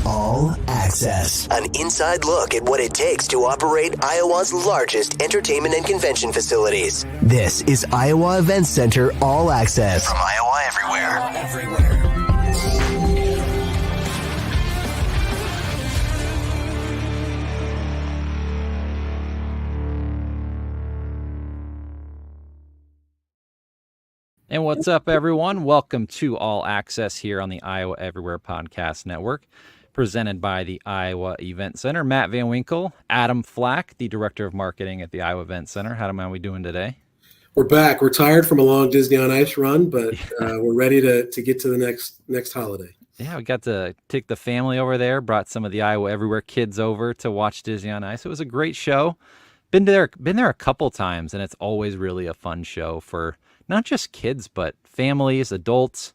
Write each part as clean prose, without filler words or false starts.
All Access. An inside look at what it takes to operate Iowa's largest entertainment and convention facilities. This is Iowa Events Center All Access. From Iowa Everywhere. And what's up, everyone? Welcome to All Access here on the Iowa Everywhere Podcast Network, presented by the Iowa Event Center. Matt Van Winkle, Adam Flack, the Director of Marketing at the Iowa Event Center. How are we doing today? We're back. We're tired from a long Disney on Ice run, but we're ready to get to the next holiday. Yeah, we got to take the family over there, brought some of the Iowa Everywhere kids over to watch Disney on Ice. It was a great show. Been there a couple times, and it's always really a fun show for not just kids, but families, adults.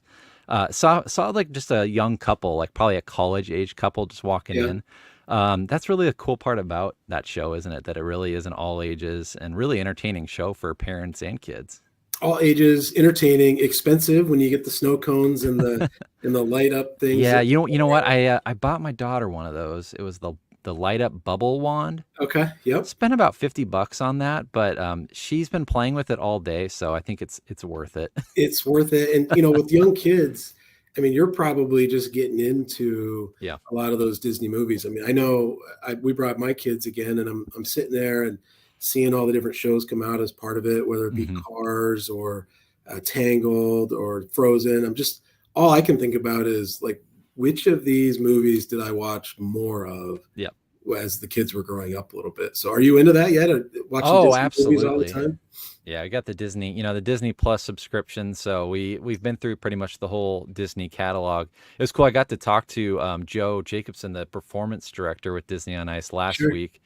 Saw like just a young couple, like probably a college age couple just walking in. That's really a cool part about that show, isn't it? That it really is an all ages and really entertaining show for parents and kids. All ages, entertaining, expensive when you get the snow cones and the and the light up things. Yeah, you know what? I bought my daughter one of those. It was the light up bubble wand. Okay. Yep. Spent about $50 on that, but she's been playing with it all day, so I think it's worth it. It's worth it. And with young kids, I mean, you're probably just getting into a lot of those Disney movies. I mean, I know we brought my kids again, and I'm sitting there and seeing all the different shows come out as part of it, whether it be Cars or Tangled or Frozen. All I can think about is like, which of these movies did I watch more of as the kids were growing up a little bit? So are you into that yet? Or watching Disney absolutely. movies all the time? Yeah, I got the Disney Plus subscription. So we've been through pretty much the whole Disney catalog. It was cool. I got to talk to Joe Jacobson, the performance director with Disney on Ice last week.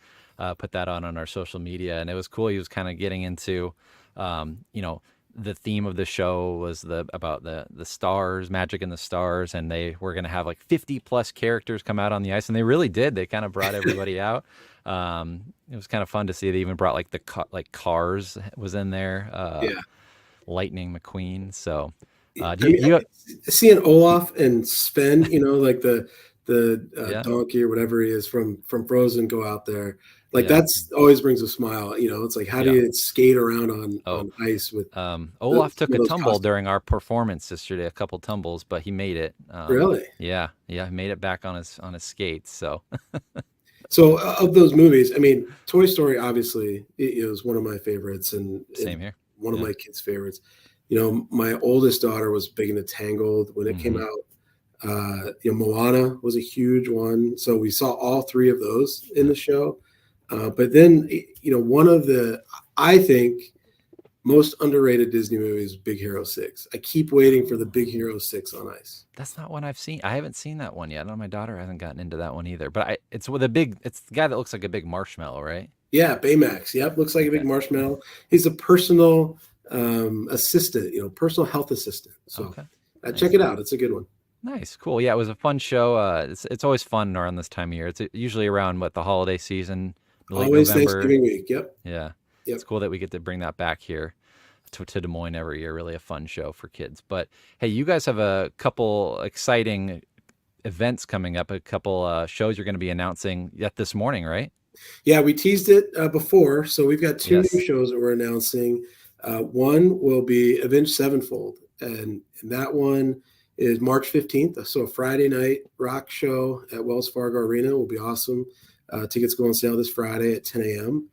Put that on our social media, and it was cool. He was kind of getting into, the theme of the show was about the stars, magic in the stars, and they were going to have like 50 plus characters come out on the ice, and they really did. They kind of brought everybody out. It was kind of fun to see. They even brought like Cars was in there. Lightning McQueen. So seeing Olaf and Sven, like the donkey or whatever he is from Frozen go out there. Like that's always brings a smile. It's like, how do you skate around on ice with Olaf took a tumble during our performance yesterday, a couple tumbles, but he made it. Really? Yeah, he made it back on his skates. So So of those movies, I mean, Toy Story obviously is one of my favorites, and same here. One of my kids' favorites. My oldest daughter was big into Tangled when it came out. Moana was a huge one. So we saw all three of those in the show. But then, one of the, I think, most underrated Disney movies, Big Hero 6. I keep waiting for the Big Hero 6 on ice. That's not one I've seen. I haven't seen that one yet. I know my daughter hasn't gotten into that one either. But it's the guy that looks like a big marshmallow, right? Yeah, Baymax. Yep, looks like a big marshmallow. He's a personal assistant, personal health assistant. So check it out. It's a good one. Nice, cool. Yeah, it was a fun show. It's always fun around this time of year. It's usually around the holiday season. Always November. Thanksgiving week. Yep. Yeah. It's cool that we get to bring that back here to Des Moines every year. Really a fun show for kids. But hey, you guys have a couple exciting events coming up, a couple shows you're going to be announcing yet this morning, right? Yeah, we teased it before. So we've got two new shows that we're announcing. One will be Avenged Sevenfold, and that one is March 15th. So a Friday night rock show at Wells Fargo Arena will be awesome. Tickets go on sale this Friday at 10 a.m.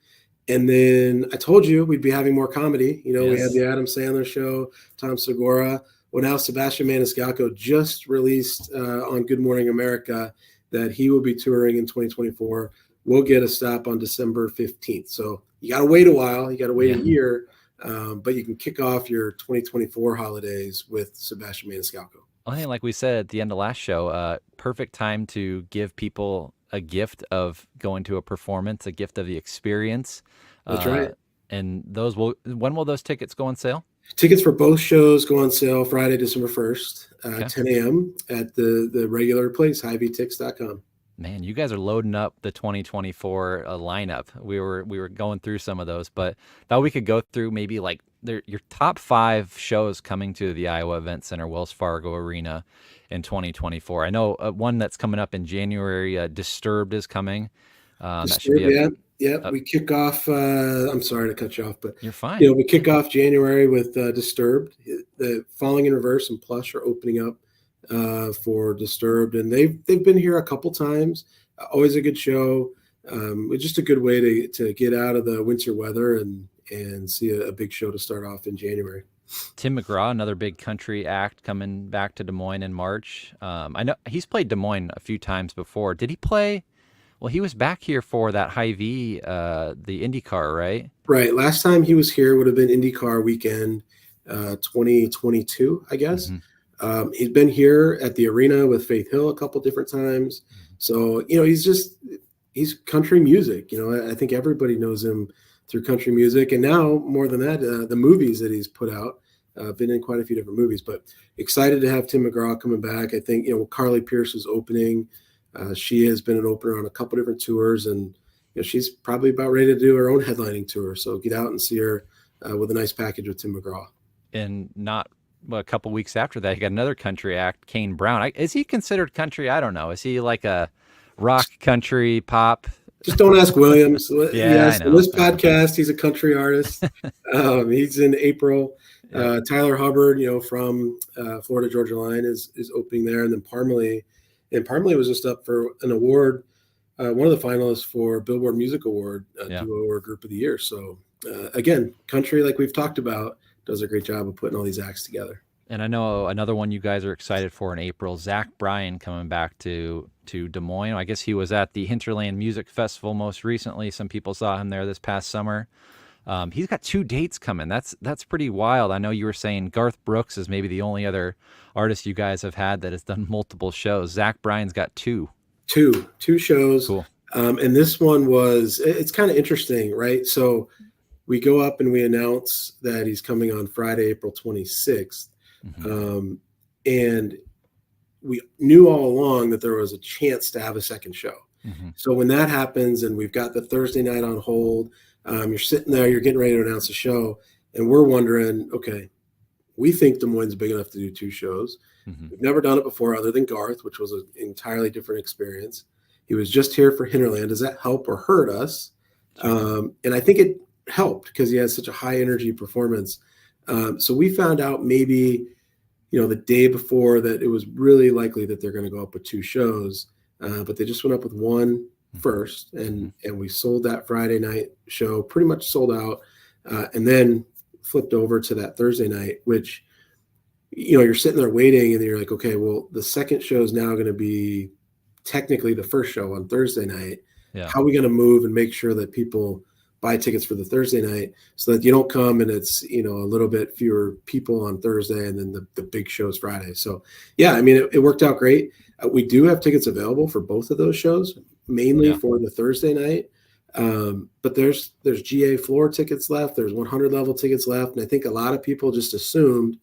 And then I told you we'd be having more comedy. We had the Adam Sandler show, Tom Segura. Well, now Sebastian Maniscalco just released on Good Morning America that he will be touring in 2024. We'll get a stop on December 15th. So you got to wait a while. You got to wait a year. But you can kick off your 2024 holidays with Sebastian Maniscalco. I think, like we said at the end of last show, perfect time to give people a gift of going to a performance, a gift of the experience. That's right. And when will those tickets go on sale? Tickets for both shows go on sale Friday, December 1st, 10 a.m. at the regular place, HiVTix.com. Man, you guys are loading up the 2024 lineup. We were going through some of those, but thought we could go through maybe like your top 5 shows coming to the Iowa Event Center, Wells Fargo Arena in 2024. I know one that's coming up in January, Disturbed is coming. That should be we kick off. I'm sorry to cut you off, but you're fine. We kick off January with Disturbed. The Falling in Reverse and Plush are opening up for Disturbed, and they've been here a couple times. Always a good show. It's just a good way to get out of the winter weather and see a big show to start off in January. Tim McGraw, another big country act, coming back to Des Moines in March. I know he's played Des Moines a few times before. Did he play? Well, he was back here for that Hy-Vee, the IndyCar, right? Right. Last time he was here would have been IndyCar weekend, 2022, I guess. Mm-hmm. He's been here at the arena with Faith Hill a couple different times. So, he's country music. I think everybody knows him through country music. And now, more than that, the movies that he's put out, been in quite a few different movies. But excited to have Tim McGraw coming back. I think, Carly Pierce is opening. She has been an opener on a couple different tours, and she's probably about ready to do her own headlining tour. So get out and see her with a nice package with Tim McGraw. And a couple weeks after that, you got another country act, Kane Brown. Is he considered country? I don't know. Is he like a rock, country, pop? Just don't ask Williams. Yes, in this podcast, he's a country artist. He's in April. Tyler Hubbard, from Florida Georgia Line is opening there, and then Parmalee. And Parmalee was just up for an award, one of the finalists for Billboard Music Award, Duo or Group of the Year. So, again, country, like we've talked about, does a great job of putting all these acts together. And I know another one you guys are excited for in April, Zach Bryan coming back to Des Moines. I guess he was at the Hinterland Music Festival most recently. Some people saw him there this past summer. He's got 2 dates coming. That's pretty wild. I know you were saying Garth Brooks is maybe the only other artist you guys have had that has done multiple shows. Zach Bryan's got 2 shows. Cool. And this one it's kind of interesting, right? So we go up and we announce that he's coming on Friday, April 26th. Mm-hmm. And we knew all along that there was a chance to have a second show. Mm-hmm. So when that happens and we've got the Thursday night on hold, you're sitting there, you're getting ready to announce a show, and we're wondering, okay, we think Des Moines is big enough to do 2 shows. Mm-hmm. We've never done it before other than Garth, which was an entirely different experience. He was just here for Hinterland. Does that help or hurt us? And I think it helped because he has such a high energy performance. So we found out maybe, the day before that it was really likely that they're going to go up with 2 shows, but they just went up with 1 first, and we sold that Friday night show, pretty much sold out, and then flipped over to that Thursday night, which, you're sitting there waiting and you're like, okay, well, the second show is now going to be technically the first show on Thursday night. Yeah. How are we going to move and make sure that people buy tickets for the Thursday night so that you don't come and it's, a little bit fewer people on Thursday and then the big show's Friday. So yeah, I mean, it worked out great. We do have tickets available for both of those shows, mainly for the Thursday night. But there's GA floor tickets left. There's 100 level tickets left. And I think a lot of people just assumed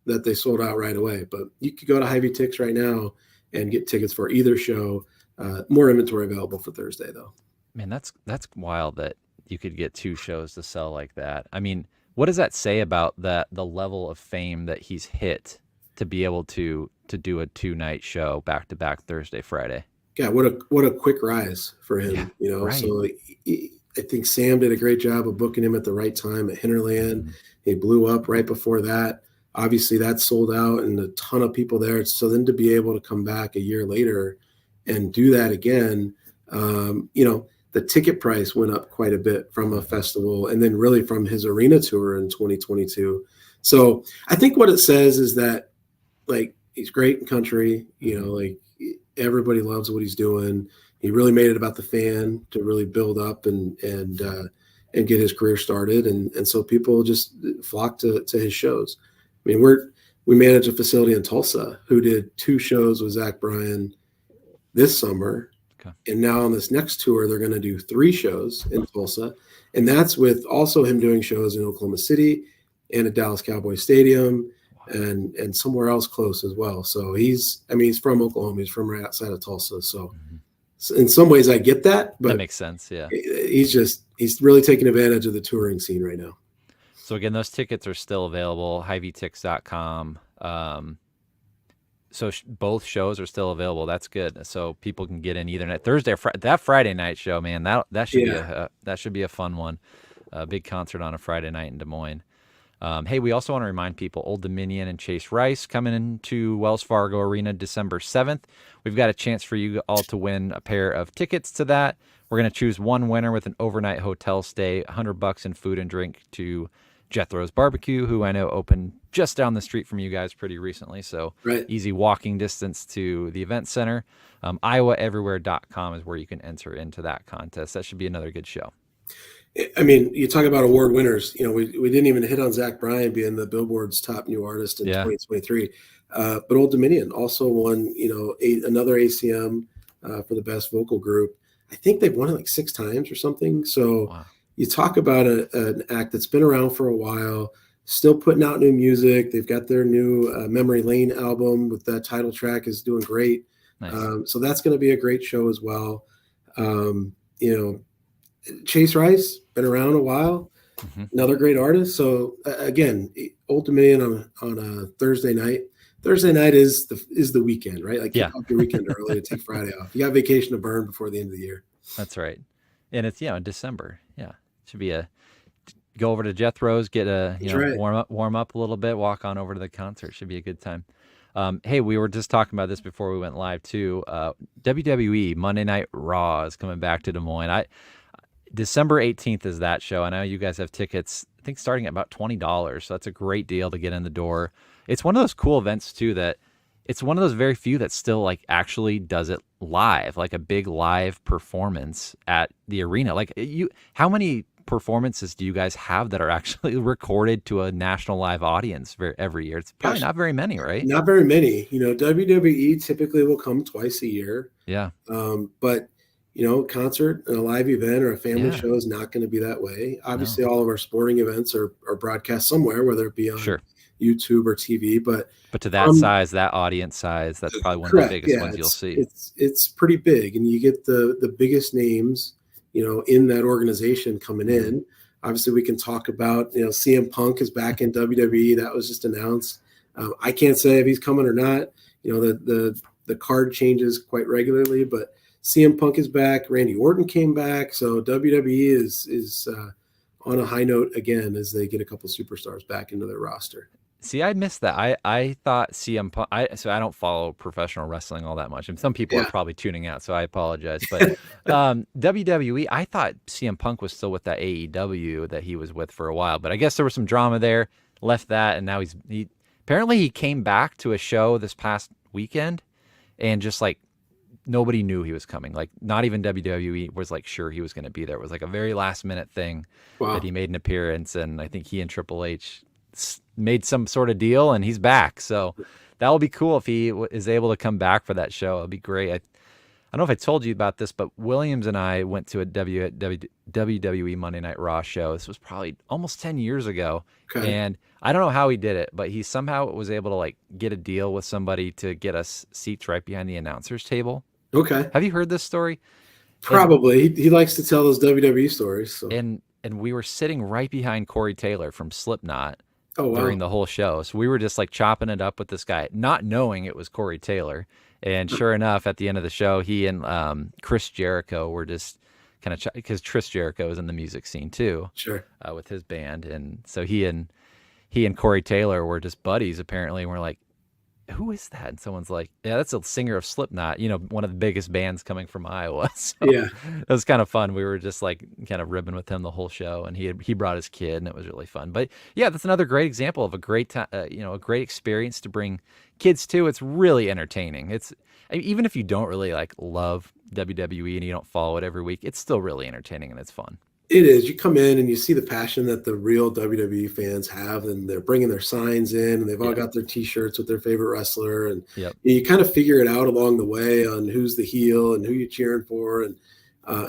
that they sold out right away, but you could go to Hy-Vee Tix right now and get tickets for either show. More inventory available for Thursday though. Man, that's wild that you could get 2 shows to sell like that. I mean, what does that say about the level of fame that he's hit to be able to do a 2-night show back to back Thursday, Friday? Yeah, what a quick rise for him, Right. So I think Sam did a great job of booking him at the right time at Hinterland. Mm-hmm. He blew up right before that. Obviously, that sold out and a ton of people there. So then to be able to come back a year later and do that again, the ticket price went up quite a bit from a festival and then really from his arena tour in 2022. So I think what it says is that, like, he's great in country, like everybody loves what he's doing. He really made it about the fan to really build up and get his career started. And so people just flock to his shows. I mean, we manage a facility in Tulsa who did 2 shows with Zach Bryan this summer. Okay. And now on this next tour, they're going to do 3 shows in Tulsa. And that's with also him doing shows in Oklahoma City and at Dallas Cowboy Stadium and somewhere else close as well. So he's from Oklahoma. He's from right outside of Tulsa. So in some ways I get that, but that makes sense. Yeah. He's really taking advantage of the touring scene right now. So again, those tickets are still available, HiVTix.com. So both shows are still available. That's good. So people can get in either night, Thursday or that Friday night show, man, that should be a fun one. A big concert on a Friday night in Des Moines. Hey, we also want to remind people, Old Dominion and Chase Rice coming into Wells Fargo Arena December 7th. We've got a chance for you all to win a pair of tickets to that. We're going to choose one winner with an overnight hotel stay, $100 in food and drink to Jethro's Barbecue, who I know opened just down the street from you guys pretty recently. So easy walking distance to the event center. IowaEverywhere.com is where you can enter into that contest. That should be another good show. I mean, you talk about award winners. You know, we didn't even hit on Zach Bryan being the Billboard's top new artist in 2023. But Old Dominion also won, another ACM for the best vocal group. I think they've won it like 6 times or something. So you talk about an act that's been around for a while, still putting out new music. They've got their new Memory Lane album with that title track is doing great. Nice. So that's going to be a great show as well. Chase Rice, been around a while, another great artist. So again, Old Dominion on a Thursday night. Thursday night is the weekend, right? Like kick off your weekend early to take Friday off. You got vacation to burn before the end of the year. That's right. And it's in December. Yeah. Should be go over to Jethro's, get warm up a little bit, walk on over to the concert. Should be a good time. Hey, we were just talking about this before we went live too. WWE Monday Night Raw is coming back to Des Moines. December 18th is that show. I know you guys have tickets, I think starting at about $20. So that's a great deal to get in the door. It's one of those cool events too, that it's one of those very few that still like actually does it live, like a big live performance at the arena. Like how many performances do you guys have that are actually recorded to a national live audience every year? It's probably not very many, right? Not very many. WWE typically will come twice a year. Yeah. But concert and a live event or a family show is not going to be that way. Obviously, all of our sporting events are broadcast somewhere, whether it be on YouTube or TV. But to that size, that audience size, that's probably one of the biggest ones you'll see. It's pretty big, and you get the biggest names, in that organization coming in. Obviously, we can talk about, CM Punk is back in WWE. That was just announced. I can't say if he's coming or not. The card changes quite regularly, but CM Punk is back. Randy Orton came back. So WWE is on a high note again as they get a couple superstars back into their roster. See, I missed that. I thought CM Punk. So I don't follow professional wrestling all that much, and some people are probably tuning out, so I apologize. But WWE, I thought CM Punk was still with that AEW that he was with for a while, but I guess there was some drama there. Left that, and now he apparently he came back to a show this past weekend, and just like nobody knew he was coming. Like not even WWE was like sure he was going to be there. It was like a very last minute thing that he made an appearance, and I think he and Triple H made some sort of deal, and he's back. So that will be cool if he is able to come back for that show. It'll be great. I don't know if I told you about this, but Williams and I went to a WWE Monday Night Raw show. This was probably almost 10 years ago. Okay. And I don't know how he did it, but he somehow was able to like get a deal with somebody to get us seats right behind the announcer's table. Okay. Have you heard this story? Probably. He likes to tell those WWE stories. So. And we were sitting right behind Corey Taylor from Slipknot during the whole show. So we were just like chopping it up with this guy, not knowing it was Corey Taylor. And sure enough, at the end of the show, he and Chris Jericho were just kind of because Chris Jericho is in the music scene too, with his band. And so he and Corey Taylor were just buddies apparently. And we're like, who is that? And someone's like, yeah, that's a singer of Slipknot, one of the biggest bands coming from Iowa. So it was kind of fun. We were just like kind of ribbing with him the whole show, and he brought his kid, and it was really fun. But yeah, that's another great example of a great a great experience to bring kids to. It's really entertaining. It's even if you don't really like love WWE and you don't follow it every week, it's still really entertaining and it's fun. It is. You come in and you see the passion that the real WWE fans have, and they're bringing their signs in, and they've all got their T-shirts with their favorite wrestler, and you kind of figure it out along the way on who's the heel and who you're cheering for, and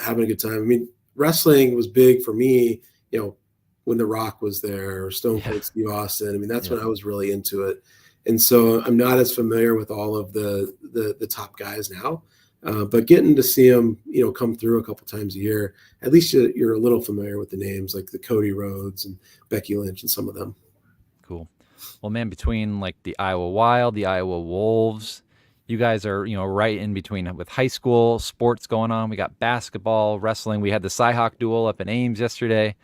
having a good time. I mean, wrestling was big for me, when The Rock was there or Stone Cold Steve Austin. I mean, that's when I was really into it, and so I'm not as familiar with all of the top guys now. But getting to see them, come through a couple times a year, at least you're a little familiar with the names like the Cody Rhodes and Becky Lynch and some of them. Cool. Well, man, between like the Iowa Wild, the Iowa Wolves, you guys are, right in between with high school sports going on. We got basketball, wrestling. We had the Cyhawk duel up in Ames yesterday.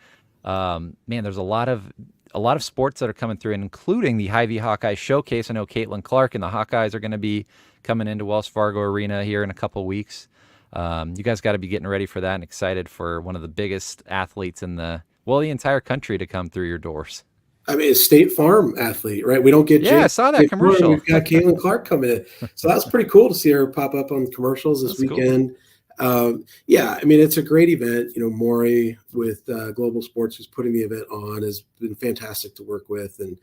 Man, there's a lot of sports that are coming through, including the Hy-Vee Hawkeye Showcase. I know Caitlin Clark and the Hawkeyes are going to be coming into Wells Fargo Arena here in a couple weeks. You guys got to be getting ready for that and excited for one of the biggest athletes in the entire country to come through your doors. I mean, a State Farm athlete, right? We don't get I saw that commercial. We've got Caitlin Clark coming in. So that's pretty cool to see her pop up on commercials this weekend. Cool. I mean, it's a great event. Maury with Global Sports, who's putting the event on, has been fantastic to work with. And,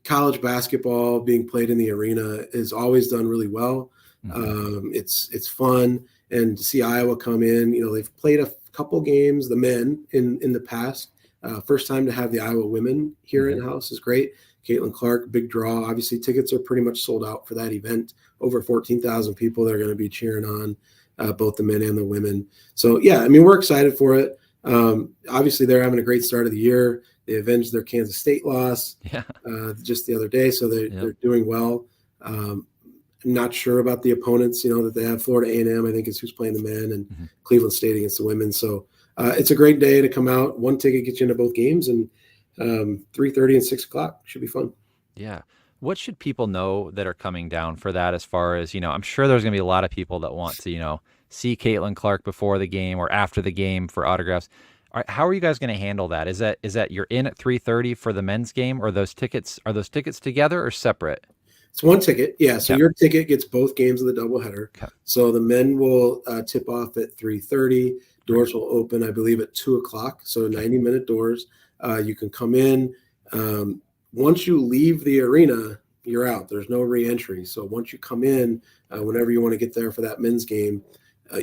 college basketball being played in the arena is always done really well. Mm-hmm. It's fun. And to see Iowa come in, they've played a couple games, the men, in the past. First time to have the Iowa women here in-house is great. Caitlin Clark, big draw. Obviously, tickets are pretty much sold out for that event. Over 14,000 people that are going to be cheering on both the men and the women. So, I mean, we're excited for it. Obviously, they're having a great start of the year. They avenged their Kansas State loss just the other day, so they're doing well. I'm not sure about the opponents, that they have. Florida A&M, I think, is who's playing the men, and Cleveland State against the women. So, it's a great day to come out. One ticket gets you into both games, and 3:30 and 6 o'clock should be fun. Yeah. What should people know that are coming down for that, as far as, I'm sure there's going to be a lot of people that want to, see Caitlin Clark before the game or after the game for autographs. How are you guys going to handle that? Is that you're in at 3:30 for the men's game, or are those tickets together or separate? It's one ticket. Yeah. So your ticket gets both games of the doubleheader. Okay. So the men will tip off at 3:30. Doors will open, I believe, at 2 o'clock. So 90-minute doors. You can come in. Once you leave the arena, you're out. There's no re-entry. So once you come in, whenever you want to get there for that men's game,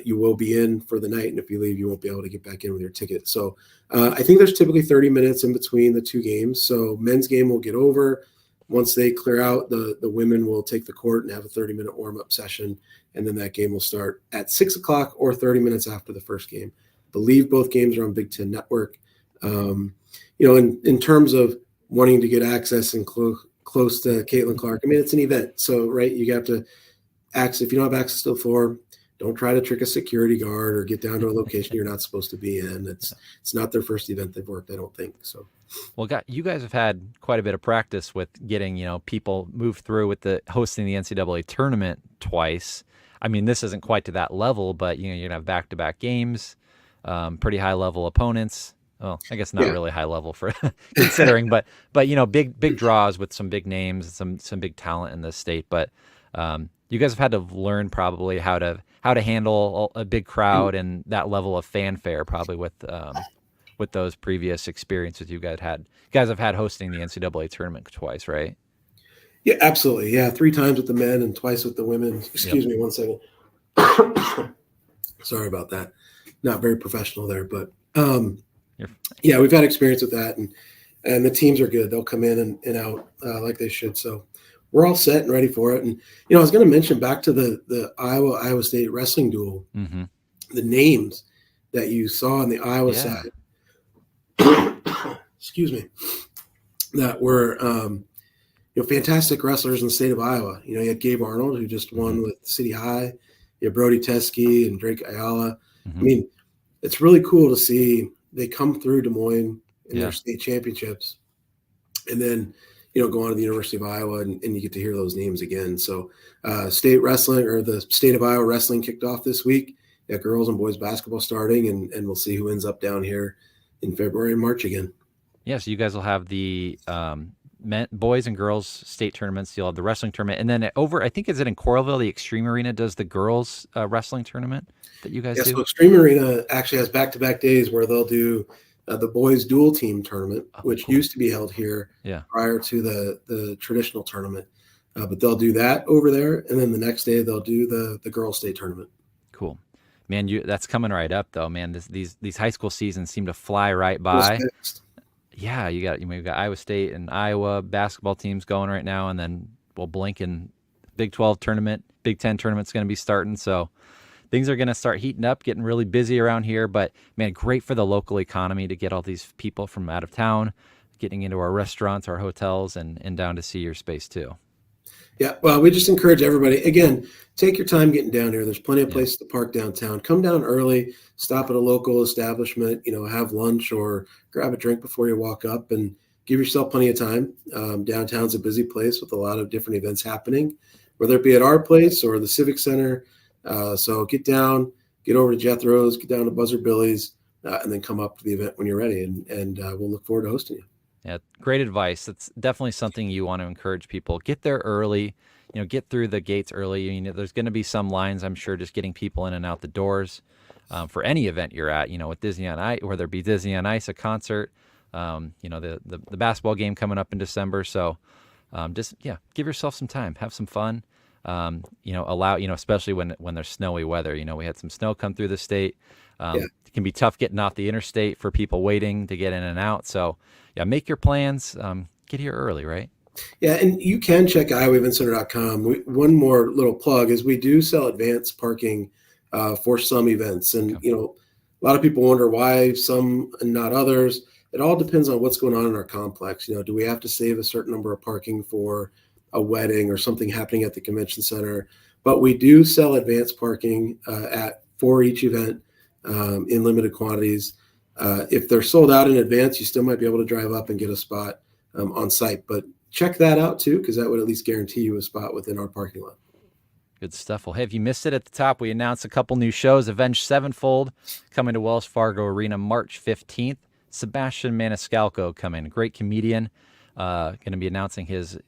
you will be in for the night. And if you leave, you won't be able to get back in with your ticket. So I think there's typically 30 minutes in between the two games. So men's game will get over. Once they clear out, the women will take the court and have a 30-minute warm-up session. And then that game will start at 6 o'clock or 30 minutes after the first game. I believe both games are on Big Ten Network. In terms of wanting to get access and close to Caitlin Clark, I mean, it's an event. So, right, you have to access. If you don't have access to the floor, don't try to trick a security guard or get down to a location you're not supposed to be in. It's not their first event they've worked, I don't think. So, well, you guys have had quite a bit of practice with getting, people move through with the hosting the NCAA tournament twice. I mean, this isn't quite to that level, but you're gonna have back-to-back games, pretty high-level opponents. Well, I guess not really high level for considering, but big draws with some big names, some big talent in this state. But you guys have had to learn probably how to handle a big crowd and that level of fanfare, probably with those previous experiences you guys had. You guys have had hosting the NCAA tournament twice, right? Yeah, absolutely. Yeah, 3 times with the men and twice with the women. Excuse me 1 second. Sorry about that. Not very professional there, but we've had experience with that, and the teams are good. They'll come in and out like they should. So we're all set and ready for it. And I was going to mention back to the Iowa State wrestling duel, the names that you saw on the Iowa side. Excuse me, that were fantastic wrestlers in the state of Iowa. You had Gabe Arnold, who just won with City High. You have Brody Teskey and Drake Ayala. I mean, it's really cool to see they come through Des Moines in their state championships, and then go on to the University of Iowa, and you get to hear those names again. So state wrestling, or the state of Iowa wrestling, kicked off this week. Yeah, girls and boys basketball starting, and we'll see who ends up down here in February and March again. Yeah, so you guys will have the boys and girls state tournaments. You'll have the wrestling tournament, and then I think, is it in Coralville, the Extreme Arena does the girls wrestling tournament that you guys do? So Extreme Arena actually has back-to-back days where they'll do the boys dual team tournament, which used to be held here prior to the traditional tournament. But they'll do that over there, and then the next day they'll do the girls state tournament. Cool. Man, that's coming right up, though, man. These high school seasons seem to fly right by. Yeah, we've got Iowa State and Iowa basketball teams going right now, and then we'll blink and Big 12 tournament, Big 10 tournament's going to be starting. So things are going to start heating up, getting really busy around here. But, man, great for the local economy to get all these people from out of town getting into our restaurants, our hotels, and down to see your space too. Yeah, well, we just encourage everybody, again, take your time getting down here. There's plenty of places to park downtown. Come down early, stop at a local establishment, have lunch or grab a drink before you walk up, and give yourself plenty of time. Downtown's a busy place with a lot of different events happening, whether it be at our place or the Civic Center. So get down, get over to Jethro's, get down to Buzzard Billy's, and then come up to the event when you're ready, and we'll look forward to hosting you. Yeah, great advice. That's definitely something you want to encourage people. Get there early, get through the gates early. There's going to be some lines, I'm sure, just getting people in and out the doors for any event you're at, with Disney on Ice, whether it be Disney on Ice, a concert, the basketball game coming up in December. So give yourself some time, have some fun. Allow, especially when there's snowy weather. We had some snow come through the state. It can be tough getting off the interstate for people waiting to get in and out. So, make your plans. Get here early, right? Yeah, and you can check iowaeventcenter.com. One more little plug is we do sell advanced parking for some events. And, a lot of people wonder why some and not others. It all depends on what's going on in our complex. Do we have to save a certain number of parking for a wedding or something happening at the convention center? But we do sell advanced parking for each event in limited quantities. If they're sold out in advance, you still might be able to drive up and get a spot on site. But check that out too, because that would at least guarantee you a spot within our parking lot. Good stuff. Well, hey, if you missed it at the top, we announced a couple new shows. Avenged Sevenfold coming to Wells Fargo Arena March 15th. Sebastian Maniscalco coming, great comedian. Going to be announcing his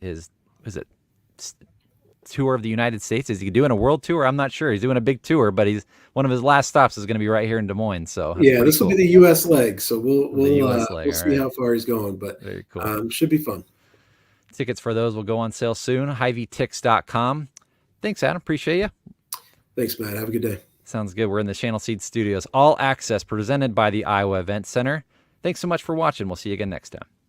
tour of the United States. Is he doing a world tour? I'm not sure. He's doing a big tour, but one of his last stops is going to be right here in Des Moines. So this will be the U.S. leg. So we'll see right. How far he's going, but very cool. Should be fun. Tickets for those will go on sale soon. HyVeeTix.com. Thanks, Adam. Appreciate you. Thanks, Matt. Have a good day. Sounds good. We're in the Channel Seed Studios. All access presented by the Iowa Event Center. Thanks so much for watching. We'll see you again next time.